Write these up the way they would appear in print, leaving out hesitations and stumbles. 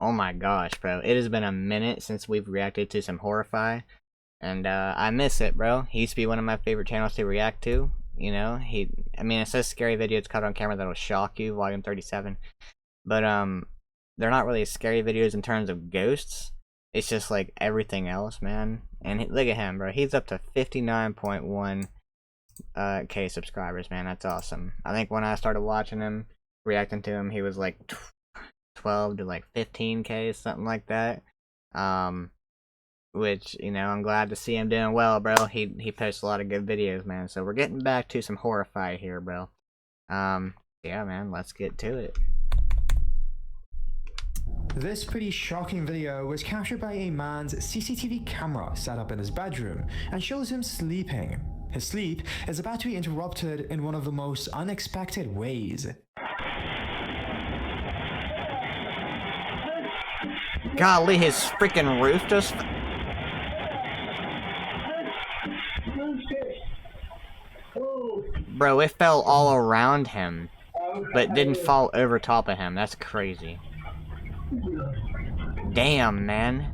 Oh my gosh, bro. It has been a minute since we've reacted to some Horrify. And I miss it, bro. He used to be one of my favorite channels to react to. You know, I mean, it says scary videos caught on camera that'll shock you, volume 37. But they're not really scary videos in terms of ghosts. It's just like everything else, man. And look at him, bro. He's up to 59.1 K subscribers, man. That's awesome. I think when I started watching him, reacting to him, he was like 12 to like 15K, something like that. Which, you know, I'm glad to see him doing well, bro. He posts a lot of good videos, man. So we're getting back to some Horrify here, bro. Yeah, man, let's get to it. This pretty shocking video was captured by a man's CCTV camera set up in his bedroom and shows him sleeping. His sleep is about to be interrupted in one of the most unexpected ways. Golly, his freaking roof just... Bro, it fell all around him, but didn't fall over top of him. That's crazy. Damn, man.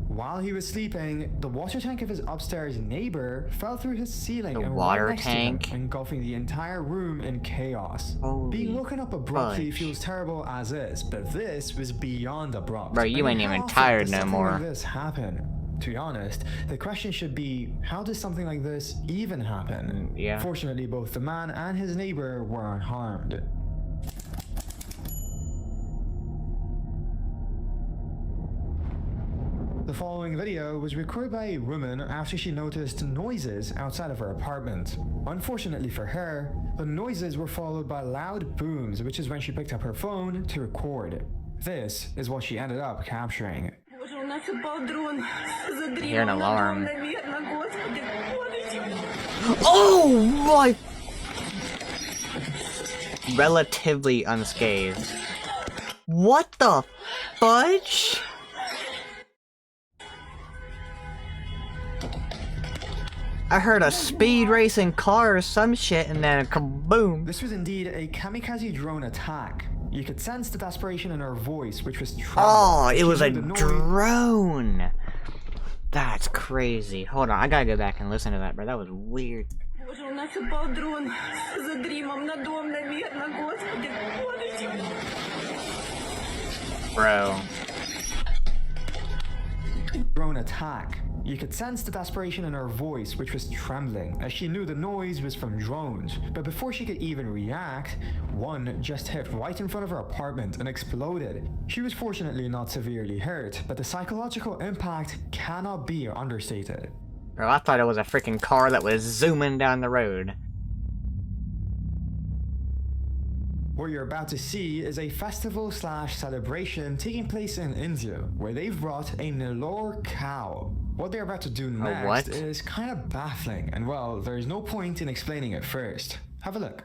While he was sleeping, the water tank of his upstairs neighbor fell through his ceiling The and water right next tank? to him, engulfing the entire room in chaos. Holy Being woken up abruptly fudge. feels terrible as is, but this was beyond abrupt. Bro, you I ain't mean, even how often tired does no something more. like this happen? To be honest, the question should be, how does something like this even happen? Yeah. Fortunately, both the man and his neighbor were unharmed. The following video was recorded by a woman after she noticed noises outside of her apartment. Unfortunately for her, the noises were followed by loud booms, which is when she picked up her phone to record. This is what she ended up capturing. Hear an alarm. Oh my! Relatively unscathed. What the fudge? I heard a speed racing car or some shit and then a kaboom. This was indeed a kamikaze drone attack. You could sense the desperation in her voice, which was trembling. Oh, it She was knew a the noise. drone. That's crazy. Hold on, I gotta go back and listen to that, bro. That was weird. Bro. Drone attack. You could sense the desperation in her voice, which was trembling, as she knew the noise was from drones. But before she could even react, one just hit right in front of her apartment and exploded. She was fortunately not severely hurt, but the psychological impact cannot be understated. Bro, I thought it was a freaking car that was zooming down the road. What you're about to see is a festival/celebration taking place in India, where they've brought a Nellore cow. What they're about to do next what? is kind of baffling, and well, there's no point in explaining it first. Have a look.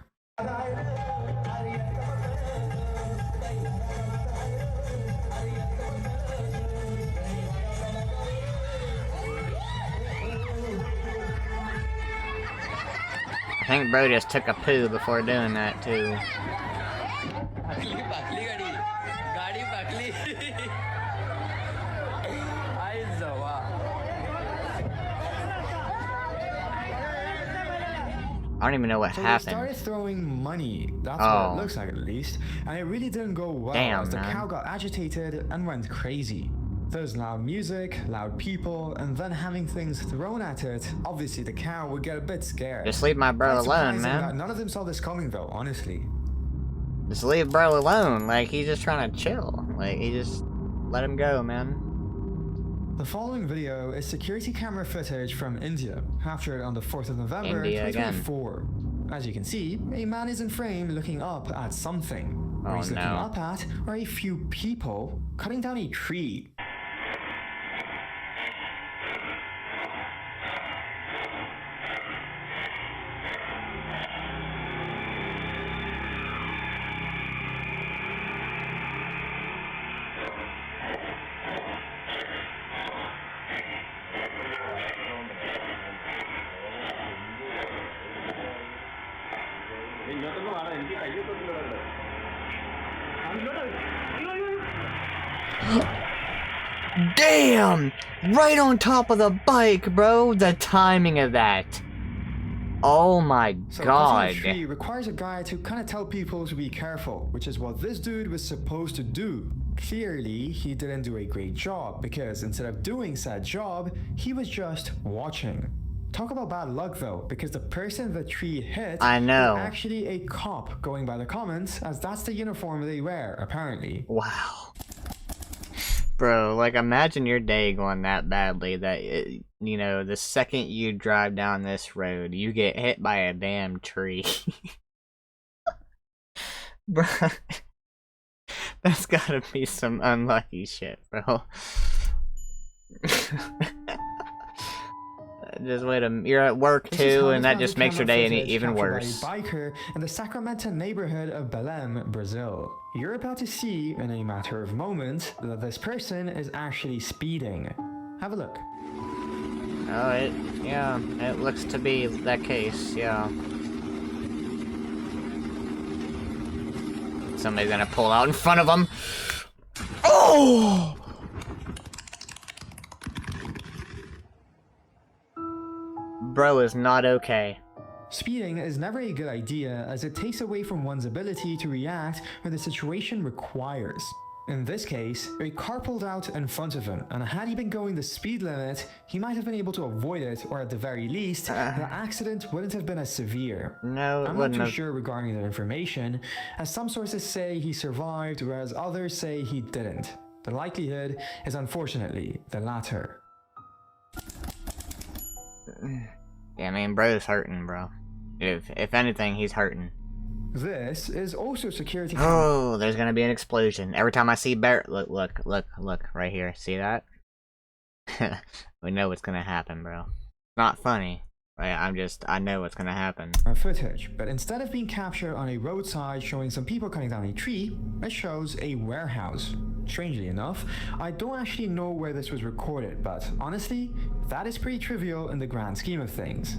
I think bro just took a poo before doing that too. I don't even know what So happened. they started throwing money, that's what Oh. it looks like at least, and it really didn't go well Damn, as the man. cow got agitated and went crazy. There's loud music, loud people, and then having things thrown at it. Obviously the cow would get a bit scared. Just leave my bro Quite alone, surprising man. that none of them saw this coming though, honestly. Just leave bro alone. Like, he's just trying to chill. Like, he just... let him go, man. The following video is security camera footage from India, captured on the 4th of November India again. 2024. As you can see, a man is in frame looking up at something. What Oh, he's looking no. up at are a few people cutting down a tree. Damn! Right on top of the bike, bro! The timing of that. Oh my So god. cutting a tree requires a guy to kind of tell people to be careful, which is what this dude was supposed to do. Clearly, he didn't do a great job because instead of doing said job, he was just watching. Talk about bad luck though, because the person the tree hit I know. is actually a cop, going by the comments, as that's the uniform they wear, apparently. Wow. Bro, like, imagine your day going that badly that, you know, the second you drive down this road, you get hit by a damn tree. Bro, that's gotta be some unlucky shit, bro. Just wait you're at work too, and that just makes your day even worse. By a biker in the Sacramento neighborhood of Belém, Brazil. You're about to see, in a matter of moments, that this person is actually speeding. Have a look. Oh, yeah, it looks to be that case, yeah. Somebody's gonna pull out in front of them. Oh! Bro is not okay. Speeding is never a good idea as it takes away from one's ability to react when the situation requires. In this case, a car pulled out in front of him, and had he been going the speed limit, he might have been able to avoid it, or at the very least, the accident wouldn't have been as severe. No, I'm not too sure regarding the information, as some sources say he survived, whereas others say he didn't. The likelihood is unfortunately the latter. Yeah, I mean, bro's hurting, bro. If anything, he's hurting. This is also security. Oh, there's gonna be an explosion. Every time I see Barrett, look, right here. See that? We know what's gonna happen, bro. Not funny. Right? I know what's gonna happen. Footage, but instead of being captured on a roadside showing some people cutting down a tree, it shows a warehouse. Strangely enough, I don't actually know where this was recorded, but honestly, that is pretty trivial in the grand scheme of things.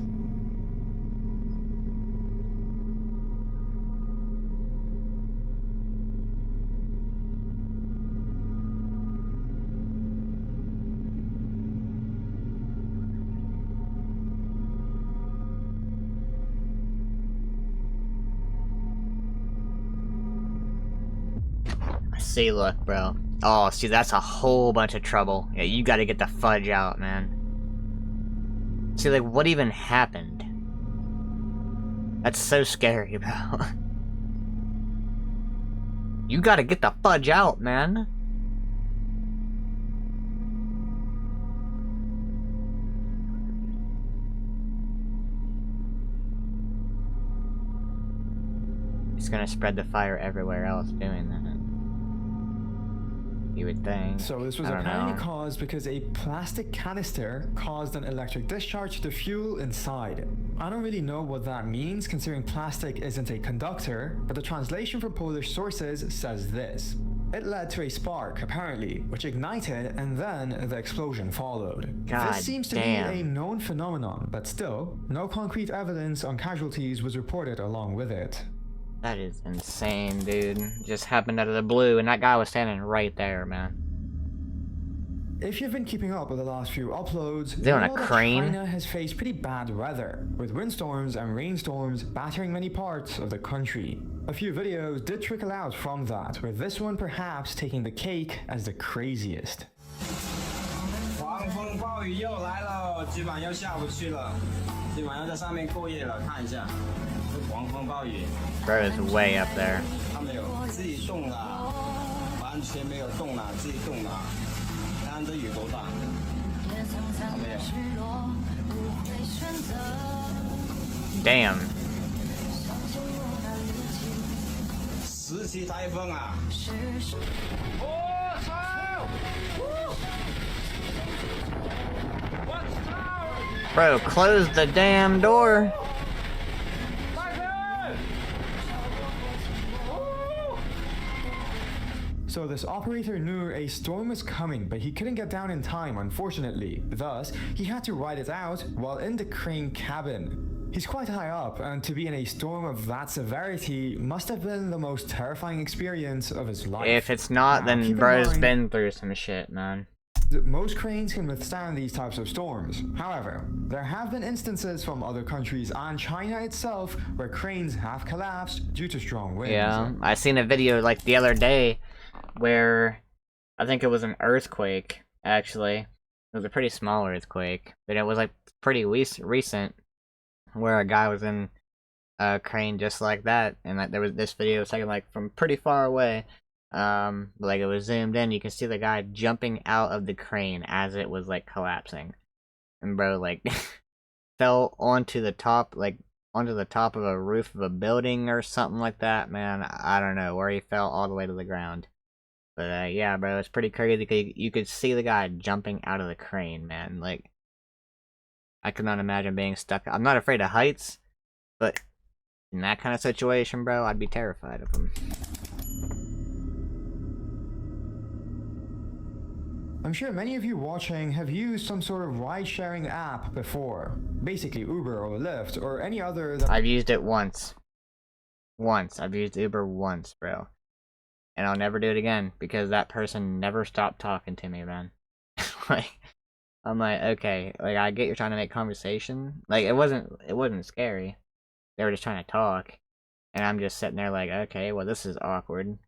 See, look, bro. Oh, see, that's a whole bunch of trouble. Yeah, you gotta get the fudge out, man. See, like, what even happened? That's so scary, bro. You gotta get the fudge out, man. It's gonna spread the fire everywhere else doing that. You would think. So this was apparently caused because a plastic canister caused an electric discharge to the fuel inside. I don't really know what that means considering plastic isn't a conductor, but the translation from Polish sources says this. It led to a spark, apparently, which ignited and then the explosion followed. God this seems to be a known phenomenon, but still, no concrete evidence on casualties was reported along with it. That is insane, dude. Just happened out of the blue, and that guy was standing right there, man. If you've been keeping up with the last few uploads, They're on a crane. China has faced pretty bad weather, with windstorms and rainstorms battering many parts of the country. A few videos did trickle out from that, with this one perhaps taking the cake as the craziest. 狂风暴雨又来了，基本要下不去了，基本要在上面过夜了。看一下，狂风暴雨。Bro is way up there. 他没有自己动了，完全没有动了，自己动了。看这雨多大，他没有。Damn. 10级台风啊！我操！ Bro, close the damn door. So this operator knew a storm was coming, but he couldn't get down in time, unfortunately. Thus, he had to ride it out while in the crane cabin. He's quite high up, and to be in a storm of that severity must have been the most terrifying experience of his life. If it's not, Now, keep then in bro's mind been through some shit, man. that most cranes can withstand these types of storms. However, there have been instances from other countries and China itself where cranes have collapsed due to strong winds. Yeah, I seen a video like the other day where I think it was an earthquake, actually. It was a pretty small earthquake, but it was like pretty recent, where a guy was in a crane just like that, and like there was this video taken like from pretty far away. Like it was zoomed in, you can see the guy jumping out of the crane as it was like collapsing, and bro like fell onto the top, onto the top of a roof of a building or something like that. Man, I don't know where he fell all the way to the ground. But yeah, bro, it's pretty crazy because you could see the guy jumping out of the crane, man. Like, I could not imagine being stuck. I'm not afraid of heights, but in that kind of situation, bro, I'd be terrified of him. I'm sure many of you watching have used some sort of ride-sharing app before. Basically Uber or Lyft or any other that... I've used it once. I've used Uber once, bro. And I'll never do it again, because that person never stopped talking to me, man. Like, I'm like, okay, like, I get you're trying to make conversation. Like, it wasn't scary. They were just trying to talk. And I'm just sitting there like, okay, well, this is awkward.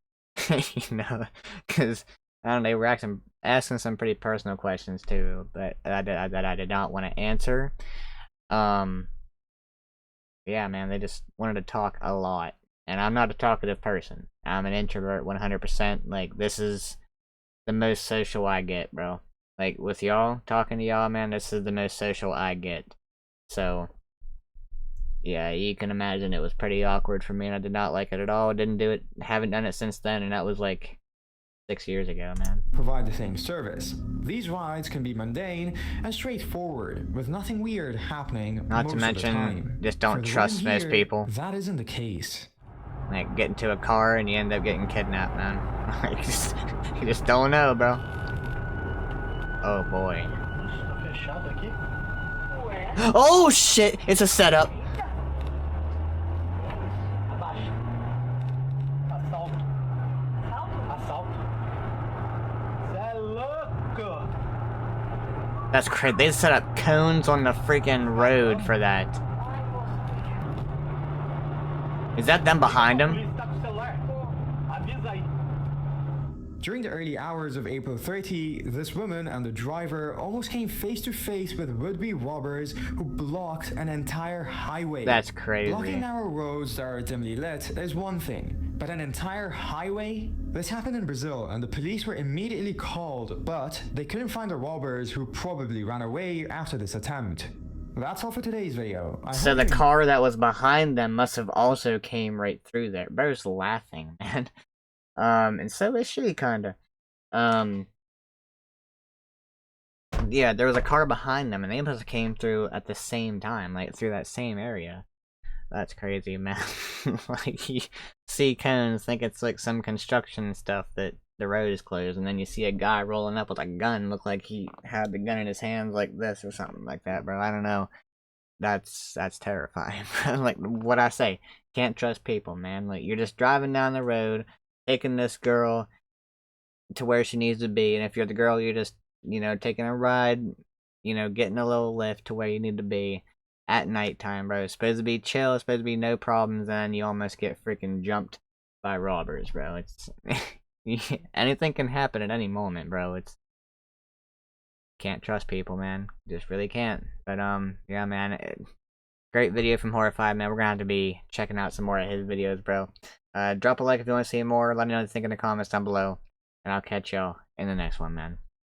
You know? Because, I don't know, they were asking some pretty personal questions, too, but that I did not want to answer. Yeah, man, they just wanted to talk a lot. And I'm not a talkative person. I'm an introvert 100%. Like, this is the most social I get, bro. Like, with y'all, talking to y'all, man, this is the most social I get. So, yeah, you can imagine it was pretty awkward for me, and I did not like it at all. Didn't do it, haven't done it since then, and that was like 6 years ago, man. Provide the same service. These rides can be mundane and straightforward, with nothing weird happening Not most to of the mention, time. just For don't the trust one most here, people. That isn't the case. Like, get into a car and you end up getting kidnapped, man. Like, you just don't know, bro. Oh, boy. Oh, shit! It's a setup! That's crazy. They set up cones on the freaking road for that. Is that them behind him? During the early hours of April 30, this woman and the driver almost came face to face with would-be robbers who blocked an entire highway. That's crazy. Blocking narrow roads that are dimly lit is one thing, but an entire highway? This happened in Brazil, and the police were immediately called, but they couldn't find the robbers, who probably ran away after this attempt. That's all for today's video. So the car that was behind them must have also came right through there. Bro's laughing, man. And so is she, kinda. Yeah, there was a car behind them, and they must have came through at the same time, like, through that same area. That's crazy, man. Like, you see cones, think it's like some construction stuff that the road is closed, and then you see a guy rolling up with a gun, look like he had the gun in his hands like this or something like that, bro. I don't know. That's terrifying. Like, what I say, can't trust people, man. Like, you're just driving down the road, taking this girl to where she needs to be, and if you're the girl, you're just, you know, taking a ride, you know, getting a little lift to where you need to be at nighttime, bro. It's supposed to be chill, it's supposed to be no problems, and you almost get freaking jumped by robbers, bro. It's anything can happen at any moment, bro. It's can't trust people, man. Just really can't. But yeah, man. Great video from Horrify, man. We're gonna have to be checking out some more of his videos, bro. Drop a like if you want to see more. Let me know what you think in the comments down below, and I'll catch y'all in the next one, man.